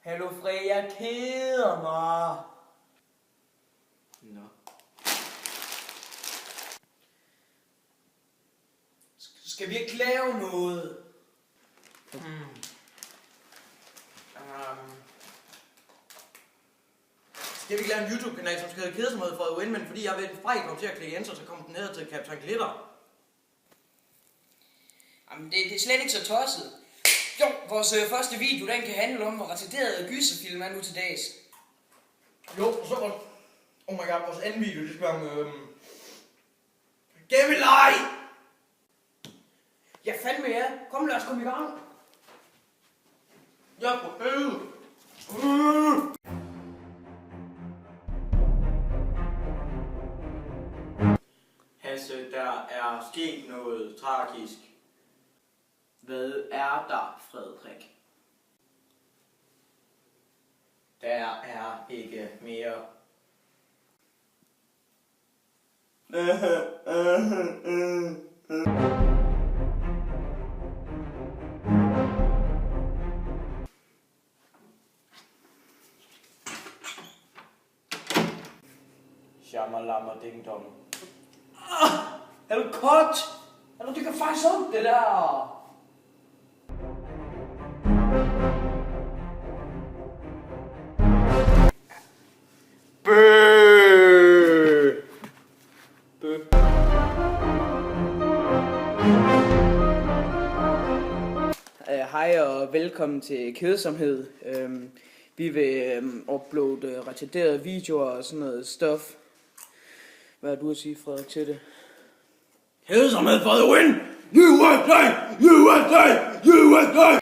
Hallo Fred, jeg keder mig. Nå. Skal vi ikke lave noget? Skal vi ikke lave en YouTube-kanal, som skal hedde Kedsomhed for Win, men fordi jeg ved en fejl kom til at klikke enter, så kom den ned til Captain Glitter. Jamen, det er slet ikke så tosset. Jo, vores første video, den kan handle om, hvor retarderede gyserfilm er nu til dags. Jo, så var oh my god, vores anden video, det skal være om Gemmeleg! Ja, fandme ja. Kom, lad os komme i gang. Ja, for helvede. Hasse, der er sket noget tragisk. Hvad er der, Frederik? Der er ikke mere. Shamalama ding dong. Er du kort? Eller du kan faktisk op det der. Hej og velkommen til Kedsomhed. Vi vil uploade retarderede videoer og sådan noget stuff. Hvad har du at sige, Frederik, til det? Kedsomhed for the win! USA! USA! USA!